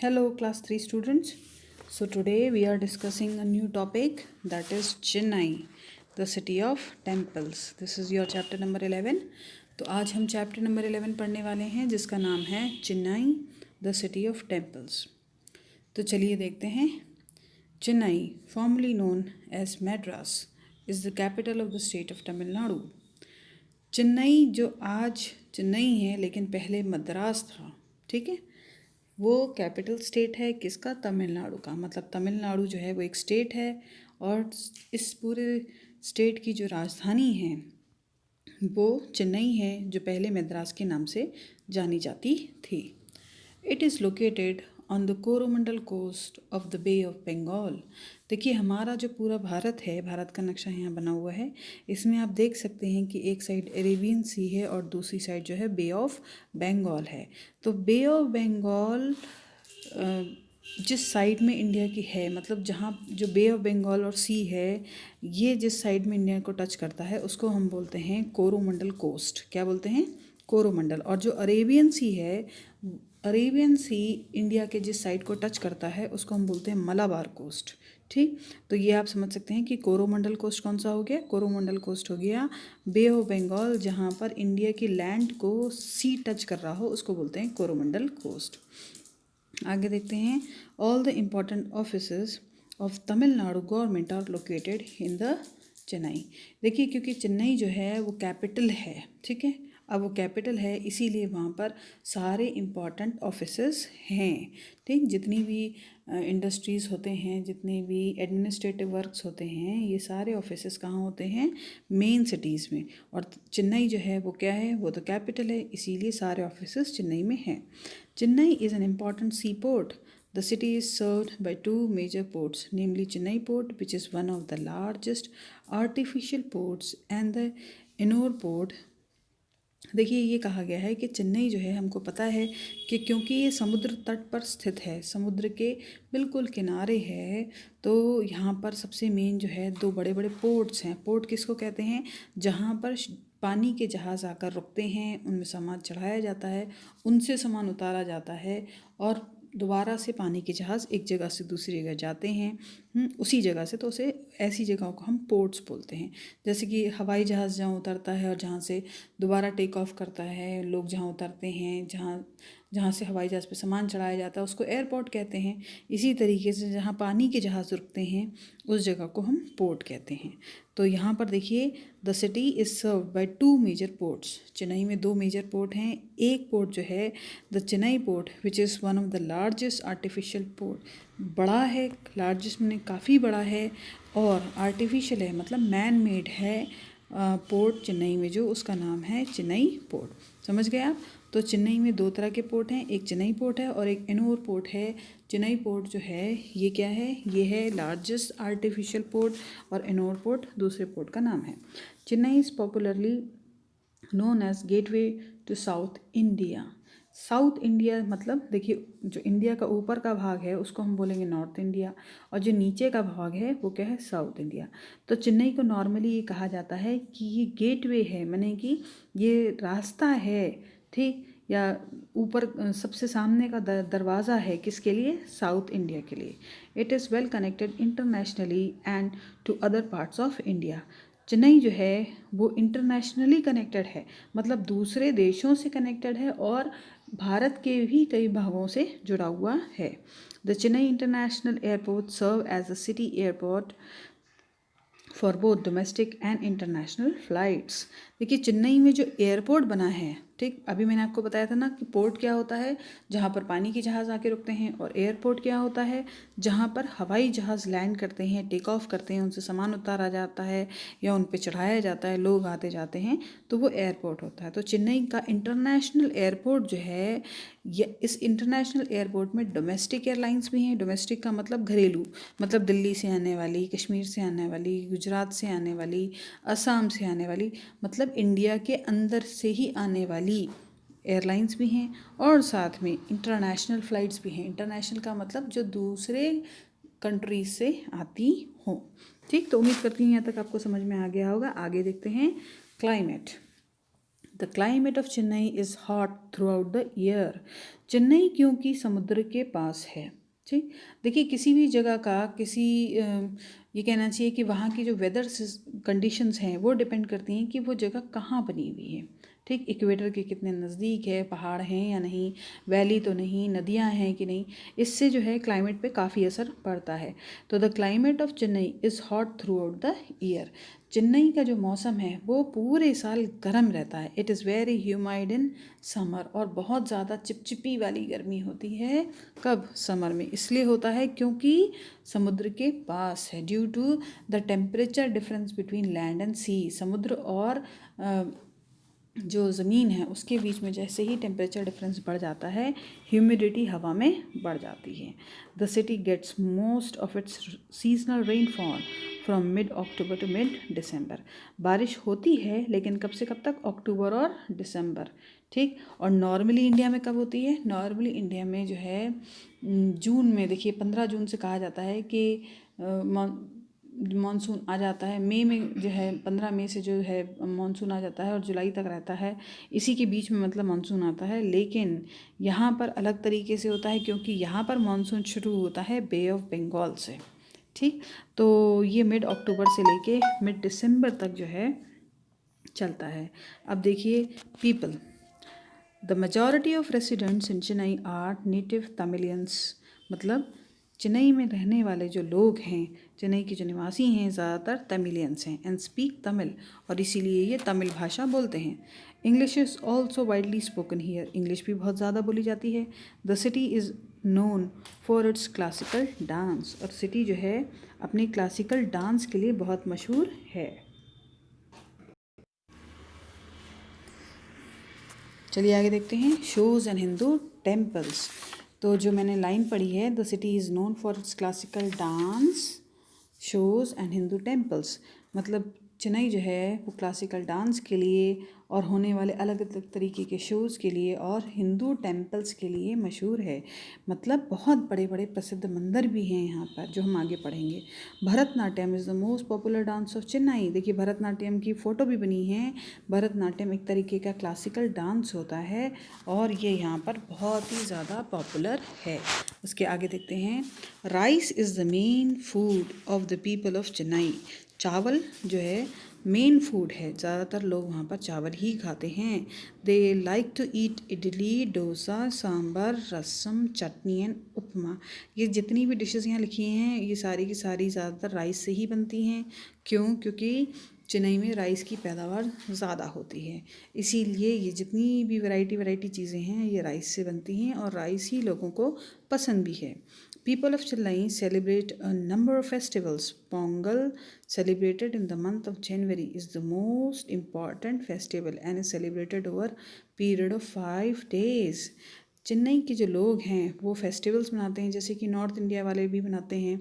Hello, class 3 students. So, today we are discussing a new topic that is Chennai, the city of temples. This is your chapter number 11. तो आज हम chapter number 11 पढ़ने वाले हैं जिसका नाम है Chennai the city of temples. तो चलिए देखते हैं। Chennai, formerly known as Madras, is the capital of the state of Tamil Nadu. Chennai जो आज चेन्नई है लेकिन पहले मद्रास था, ठीक है। वो कैपिटल स्टेट है किसका? तमिलनाडु का। मतलब तमिलनाडु जो है वो एक स्टेट है और इस पूरे स्टेट की जो राजधानी है वो चेन्नई है, जो पहले मद्रास के नाम से जानी जाती थी। It is located on the Coromandel coast of the bay of Bengal. देखिए हमारा जो पूरा भारत है, भारत का नक्शा यहाँ बना हुआ है, इसमें आप देख सकते हैं कि एक साइड अरेबियन सी है और दूसरी साइड जो है बे ऑफ बंगाल है। तो बे ऑफ बंगाल जिस साइड में इंडिया की है, मतलब जहाँ जो बे ऑफ बंगाल और सी है, ये जिस साइड में इंडिया को टच करता है उसको हम बोलते हैं कोरोमंडल कोस्ट। क्या बोलते हैं? कोरोमंडल। और जो अरेबियन सी है, अरेबियन सी इंडिया के जिस साइड को टच करता है उसको हम बोलते हैं मलाबार कोस्ट। ठीक, तो ये आप समझ सकते हैं कि कोरोमंडल कोस्ट कौन सा हो गया? कोरोमंडल कोस्ट हो गया बे ऑफ बंगाल, जहाँ पर इंडिया की लैंड को सी टच कर रहा हो उसको बोलते हैं कोरोमंडल कोस्ट। आगे देखते हैं। All the important offices of Tamil Nadu government are located in the Chennai. देखिए क्योंकि चेन्नई जो है वो कैपिटल है, ठीक है। अब वो कैपिटल है इसीलिए वहाँ पर सारे इम्पॉर्टेंट ऑफिसेस हैं, ठीक। जितनी भी इंडस्ट्रीज़ होते हैं, जितने भी एडमिनिस्ट्रेटिव वर्क्स होते हैं, ये सारे ऑफिसेस कहाँ होते हैं? मेन सिटीज़ में। और चेन्नई जो है वो क्या है? वो तो कैपिटल है, इसीलिए सारे ऑफिसेस चेन्नई में हैं। Chennai is an important seaport. The city is served by two major ports, namely Chennai Port, which is one of the largest artificial ports, and the Ennore Port. देखिए ये कहा गया है कि चेन्नई जो है, हमको पता है कि क्योंकि ये समुद्र तट पर स्थित है, समुद्र के बिल्कुल किनारे है, तो यहाँ पर सबसे मेन जो है दो बड़े बड़े पोर्ट्स हैं। पोर्ट किसको कहते हैं? जहाँ पर पानी के जहाज़ आकर रुकते हैं, उनमें सामान चढ़ाया जाता है, उनसे सामान उतारा जाता है और दोबारा से पानी के जहाज़ एक जगह से दूसरी जगह जाते हैं, उसी जगह से। तो उसे ऐसी जगहों को हम पोर्ट्स बोलते हैं। जैसे कि हवाई जहाज़ जहाँ उतरता है और जहाँ से दोबारा टेक ऑफ करता है, लोग जहाँ उतरते हैं, जहाँ जहाँ से हवाई जहाज़ पे सामान चढ़ाया जाता है उसको एयरपोर्ट कहते हैं। इसी तरीके से जहाँ पानी के जहाज़ रुकते हैं उस जगह को हम पोर्ट कहते हैं। तो यहाँ पर देखिए, the city is served by two major ports. Chennai में दो मेजर पोर्ट हैं। एक पोर्ट जो है the Chennai port, which is one of the largest artificial port, बड़ा है, लार्जेस्ट में काफ़ी बड़ा है और आर्टिफिशियल है, मतलब मैन मेड है पोर्ट चेन्नई में, जो उसका नाम है चेन्नई पोर्ट। समझ गए आप? तो चेन्नई में दो तरह के पोर्ट हैं, एक चेन्नई पोर्ट है और एक एनोर पोर्ट है। चेन्नई पोर्ट जो है ये क्या है? ये है लार्जेस्ट आर्टिफिशियल पोर्ट और एनोर पोर्ट दूसरे पोर्ट का नाम है। Chennai is popularly known as gateway to south India. South India मतलब देखिए, जो इंडिया का ऊपर का भाग है उसको हम बोलेंगे नॉर्थ इंडिया और जो नीचे का भाग है वो क्या है? South India. तो चेन्नई को नॉर्मली ये कहा जाता है कि ये गेटवे है, माने कि ये रास्ता है, ठीक, या ऊपर सबसे सामने का दरवाज़ा है, किसके लिए? साउथ इंडिया के लिए। It is well connected internationally and to other parts of India. Chennai जो है वो इंटरनेशनली कनेक्टेड है, मतलब दूसरे देशों से कनेक्टेड है और भारत के भी कई भागों से जुड़ा हुआ है। The Chennai international airport serve as a city airport for both domestic and international flights. देखिए चेन्नई में जो एयरपोर्ट बना है, ठीक, अभी मैंने आपको बताया था ना कि पोर्ट क्या होता है? जहाँ पर पानी के जहाज़ आके रुकते हैं, और एयरपोर्ट क्या होता है? जहाँ पर हवाई जहाज़ लैंड करते हैं, टेक ऑफ करते हैं, उनसे सामान उतारा जाता है या उन पर चढ़ाया जाता है, लोग आते जाते हैं, तो वो एयरपोर्ट होता है। तो चेन्नई का इंटरनेशनल एयरपोर्ट जो है, इस इंटरनेशनल एयरपोर्ट में डोमेस्टिक एयरलाइंस भी हैं। डोमेस्टिक का मतलब घरेलू, मतलब दिल्ली से आने वाली, कश्मीर से आने वाली, गुजरात से आने वाली, असम से आने वाली, मतलब इंडिया के अंदर से ही आने वाली एयरलाइंस भी हैं और साथ में इंटरनेशनल फ़्लाइट्स भी हैं। इंटरनेशनल का मतलब जो दूसरे कंट्रीज से आती हों, ठीक। तो उम्मीद करती हूँ यहाँ तक आपको समझ में आ गया होगा। आगे देखते हैं climate. The climate of Chennai is hot through out the year. Chennai क्योंकि समुद्र के पास है, ठीक। देखिए किसी भी जगह का ये कहना चाहिए कि वहाँ की जो वेदर कंडीशंस हैं वो डिपेंड करती हैं कि वो जगह कहाँ बनी हुई है, ठीक। इक्वेटर के कितने नज़दीक है, पहाड़ हैं या नहीं, वैली तो नहीं, नदियाँ हैं कि नहीं, इससे जो है क्लाइमेट पे काफ़ी असर पड़ता है। तो the climate of Chennai is hot through out the year. Chennai का जो मौसम है वो पूरे साल गर्म रहता है। It is very humid in summer, और बहुत ज़्यादा चिपचिपी वाली गर्मी होती है कब, समर में। इसलिए होता है क्योंकि समुद्र के पास है, due to the temperature difference between land and sea. समुद्र और जो ज़मीन है उसके बीच में जैसे ही टेम्परेचर डिफरेंस बढ़ जाता है, ह्यूमिडिटी हवा में बढ़ जाती है। The city gets most of its seasonal rainfall from mid October to mid December. बारिश होती है लेकिन कब से कब तक, अक्टूबर और दिसंबर, ठीक। और नॉर्मली इंडिया में कब होती है, नॉर्मली इंडिया में जो है जून में, देखिए 15 जून से कहा जाता है कि मानसून आ जाता है। मई में जो है 15 मई से जो है मानसून आ जाता है और जुलाई तक रहता है, इसी के बीच में मतलब मानसून आता है। लेकिन यहाँ पर अलग तरीके से होता है क्योंकि यहाँ पर मानसून शुरू होता है बे ऑफ बंगाल से, ठीक। तो ये मिड अक्टूबर से लेके मिड दिसंबर तक जो है चलता है। अब देखिए people, the majority of residents in Chennai are native Tamilians. मतलब चेन्नई में रहने वाले जो लोग हैं, चेन्नई के जो निवासी हैं, ज़्यादातर तमिलियंस हैं, एंड स्पीक तमिल, और इसीलिए ये तमिल भाषा बोलते हैं। English is also widely spoken here. English भी बहुत ज़्यादा बोली जाती है। The city is known for its classical dance, और सिटी जो है अपने क्लासिकल डांस के लिए बहुत मशहूर है। चलिए आगे देखते हैं, शोज़ एंड हिंदू टेम्पल्स। तो जो मैंने लाइन पढ़ी है, the city is known for its classical dance, shows and Hindu temples, मतलब चेन्नई जो है वो क्लासिकल डांस के लिए और होने वाले अलग अलग तरीके के शोज़ के लिए और हिंदू टेम्पल्स के लिए मशहूर है। मतलब बहुत बड़े बड़े प्रसिद्ध मंदिर भी हैं यहाँ पर, जो हम आगे पढ़ेंगे। Bharatanatyam is the most popular dance of Chennai. देखिए भरतनाट्यम की फ़ोटो भी बनी है। भरतनाट्यम एक तरीके का क्लासिकल डांस होता है और ये यहाँ पर बहुत ही ज़्यादा पॉपुलर है। उसके आगे देखते हैं, rice is the main food of the people of Chennai. चावल जो है मेन फूड है, ज़्यादातर लोग वहाँ पर चावल ही खाते हैं। They like to eat idli, dosa, sambar, rasam, chutney and upma. ये जितनी भी डिशेज़ यहाँ लिखी हैं ये सारी की सारी ज़्यादातर राइस से ही बनती हैं। क्यों? क्योंकि चेन्नई में राइस की पैदावार ज़्यादा होती है, इसीलिए ये जितनी भी वैरायटी चीज़ें हैं ये राइस से बनती हैं और राइस ही लोगों को पसंद भी है। People of Chennai celebrate a number of festivals. Pongal, celebrated in the month of January, is the most important festival and is celebrated over period of 5 days. Chennai के जो लोग हैं वो फेस्टिवल्स मनाते हैं, जैसे कि नॉर्थ इंडिया वाले भी मनाते हैं।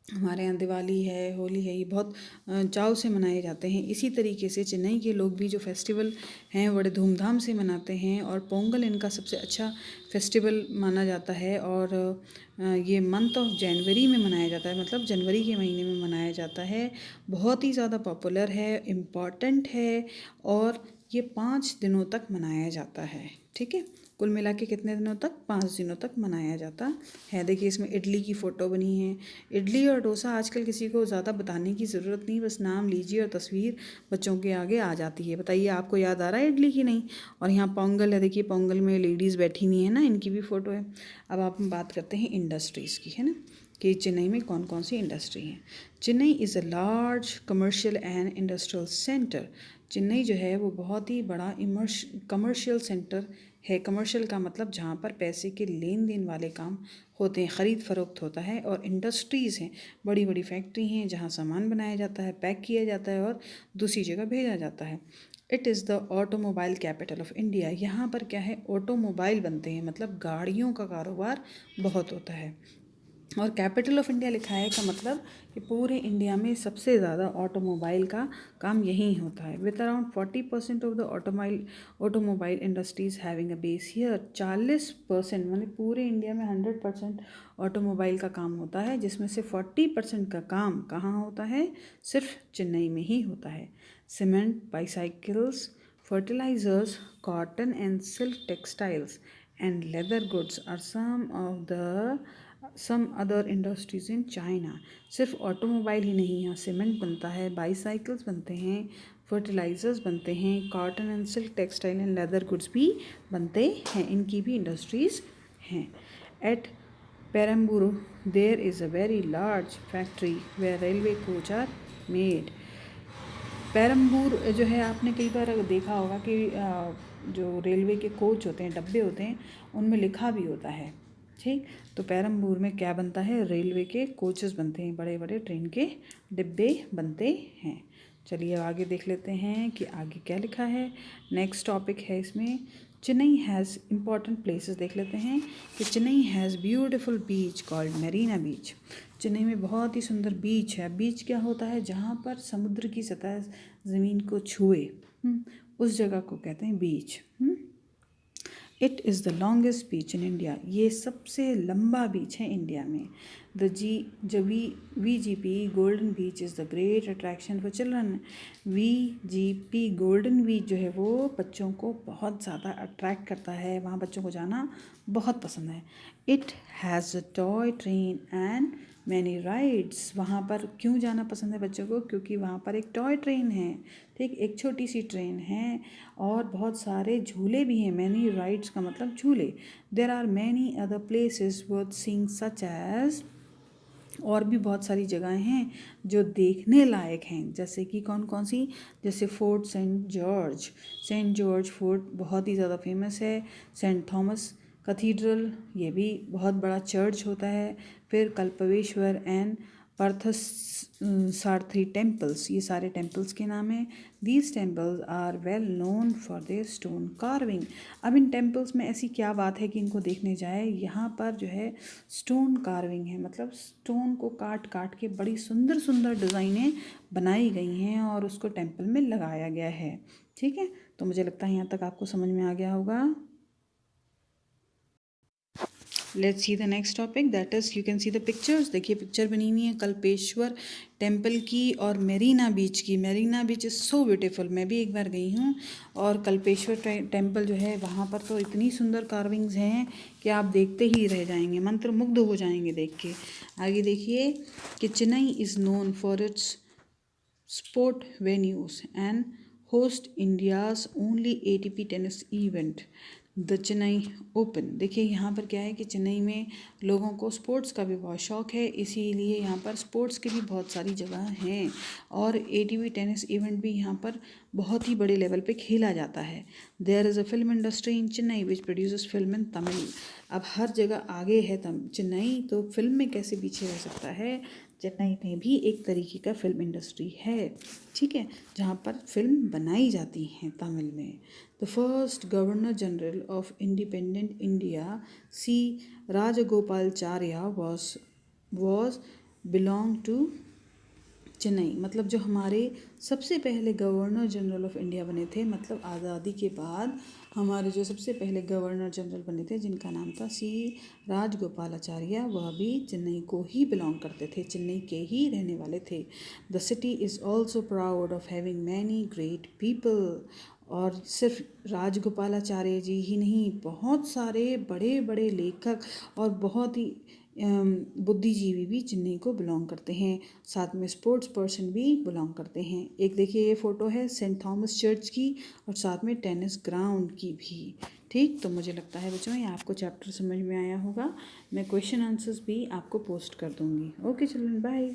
हमारे यहाँ दिवाली है, होली है, ये बहुत चाव से मनाए जाते हैं। इसी तरीके से चेन्नई के लोग भी जो फेस्टिवल हैं बड़े धूमधाम से मनाते हैं और पोंगल इनका सबसे अच्छा फेस्टिवल माना जाता है। और ये मंथ ऑफ जनवरी में मनाया जाता है, मतलब जनवरी के महीने में मनाया जाता है। बहुत ही ज़्यादा पॉपुलर है, इम्पॉर्टेंट है और ये 5 दिनों तक मनाया जाता है, ठीक है। कुल मिला के कितने दिनों तक, 5 दिनों तक मनाया जाता है। देखिए इसमें इडली की फ़ोटो बनी है। इडली और डोसा आजकल किसी को ज़्यादा बताने की ज़रूरत नहीं, बस नाम लीजिए और तस्वीर बच्चों के आगे आ जाती है। बताइए आपको याद आ रहा है इडली की? नहीं। और यहाँ पोंगल है, देखिए पोंगल में लेडीज़ बैठी हुई है ना, इनकी भी फ़ोटो है। अब आप बात करते हैं इंडस्ट्रीज़ की, है ना, कि चेन्नई में कौन कौन सी इंडस्ट्री हैं। Chennai is a large commercial and industrial centre. Chennai जो है वो बहुत ही बड़ा कमर्शियल सेंटर है। कमर्शियल का मतलब जहाँ पर पैसे के लेन देन वाले काम होते हैं, ख़रीद फरोख्त होता है। और इंडस्ट्रीज़ हैं, बड़ी बड़ी फैक्ट्री हैं जहाँ सामान बनाया जाता है, पैक किया जाता है और दूसरी जगह भेजा जाता है। It is the automobile capital of India. यहाँ पर क्या है, ऑटोमोबाइल बनते हैं, मतलब गाड़ियों का कारोबार बहुत होता है। और कैपिटल ऑफ इंडिया लिखा है का मतलब कि पूरे इंडिया में सबसे ज़्यादा ऑटोमोबाइल का काम यहीं होता है। With around 40% of the automobile industries having a base here. 40% मतलब पूरे इंडिया में 100% ऑटोमोबाइल का काम होता है, जिसमें से 40% का काम कहाँ होता है, सिर्फ चेन्नई में ही होता है। Cement, bicycles, fertilizers, cotton and silk textiles, and leather goods are some other industries in China. सिर्फ ऑटोमोबाइल ही नहीं, यहाँ सीमेंट बनता है, बाईसाइकिल्स बनते हैं, फर्टिलाइजर्स बनते हैं, cotton and silk textile and leather goods भी बनते हैं, इनकी भी इंडस्ट्रीज़ हैं. At Perambur, there is a very large factory where railway coach are made. Perambur जो है, आपने कई बार देखा होगा कि जो रेलवे के कोच होते हैं, डब्बे होते हैं, उनमें लिखा भी होता है. ठीक, तो पेरम्बूर में क्या बनता है? रेलवे के कोचेस बनते हैं, बड़े बड़े ट्रेन के डिब्बे बनते हैं. चलिए अब आगे देख लेते हैं कि आगे क्या लिखा है. नेक्स्ट टॉपिक है इसमें, चेन्नई हैज़ इम्पॉर्टेंट प्लेसेस. देख लेते हैं कि Chennai has beautiful beach called Marina beach. Chennai में बहुत ही सुंदर बीच है. बीच क्या होता है? जहाँ पर समुद्र की सतह ज़मीन को छुए, उस जगह को कहते हैं beach. It is the longest beach in India. ये सबसे लंबा बीच है इंडिया में. VGP golden beach is the great attraction for children. VGP golden beach जो है वो बच्चों को बहुत ज़्यादा अट्रैक्ट करता है, वहाँ बच्चों को जाना बहुत पसंद है. It has a toy train and many rides. वहाँ पर क्यों जाना पसंद है बच्चों को? क्योंकि वहाँ पर एक टॉय ट्रेन है. ठीक, एक छोटी सी ट्रेन है और बहुत सारे झूले भी हैं. मैनी राइड्स का मतलब झूले. There are many other places worth seeing such as. और भी बहुत सारी जगहें हैं जो देखने लायक हैं. जैसे कि कौन कौन सी? जैसे फोर्ट सेंट जॉर्ज फोर्ट बहुत ही ज़्यादा फेमस है. सेंट थॉमस कैथीड्रल, ये भी बहुत बड़ा चर्च होता है. फिर कल्पवेश्वर एंड पार्थसारथी टेम्पल्स, ये सारे टेम्पल्स के नाम हैं. These temples are well known for their stone carving. अब इन टेम्पल्स में ऐसी क्या बात है कि इनको देखने जाए? यहाँ पर जो है स्टोन कार्विंग है, मतलब स्टोन को काट काट के बड़ी सुंदर सुंदर डिज़ाइनें बनाई गई हैं और उसको टेम्पल में लगाया गया है. ठीक है, तो मुझे लगता है यहाँ तक आपको समझ में आ गया होगा. Let's see the next topic, that is you can see the pictures. देखिए पिक्चर बनी हुई है कल्पेश्वर टेम्पल की और मेरीना बीच की. Mirena beach is so beautiful. मैं भी एक बार गई हूँ. और कल्पेश्वर टेम्पल जो है वहाँ पर तो इतनी सुंदर कार्विंग्स हैं कि आप देखते ही रह जाएंगे, मंत्रमुग्ध हो जाएंगे देख के. आगे देखिए कि Chennai is known for its sport venues and host India's only ATP tennis event, the Chennai open. देखिए यहाँ पर क्या है कि चेन्नई में लोगों को स्पोर्ट्स का भी बहुत शौक़ है, इसीलिए यहाँ पर स्पोर्ट्स की भी बहुत सारी जगह हैं और ATP टेनिस इवेंट भी यहाँ पर बहुत ही बड़े लेवल पे खेला जाता है. There is a film industry in Chennai which produces film in Tamil. अब हर जगह आगे है चेन्नई, तो फिल्म में कैसे पीछे रह सकता है? चेन्नई में भी एक तरीके का फिल्म इंडस्ट्री है. ठीक है, जहाँ पर फिल्म बनाई जाती हैं तमिल में. The first governor general of independent India C Rajagopalachari was belong to Chennai. मतलब जो हमारे सबसे पहले गवर्नर जनरल ऑफ इंडिया बने थे, मतलब आज़ादी के बाद हमारे जो सबसे पहले गवर्नर जनरल बने थे जिनका नाम था सी राजगोपालाचार्य, वह भी चेन्नई को ही बिलोंग करते थे, चेन्नई के ही रहने वाले थे. The city is also proud of having many great people. और सिर्फ राजगोपालाचार्य जी ही नहीं, बहुत सारे बड़े बड़े लेखक और बहुत ही बुद्धिजीवी भी चेन्नई को बिलोंग करते हैं. साथ में स्पोर्ट्स पर्सन भी बिलोंग करते हैं. एक देखिए ये फ़ोटो है सेंट थॉमस चर्च की और साथ में टेनिस ग्राउंड की भी. ठीक, तो मुझे लगता है बच्चों ये आपको चैप्टर समझ में आया होगा. मैं क्वेश्चन आंसर्स भी आपको पोस्ट कर दूँगी. Okay children, bye.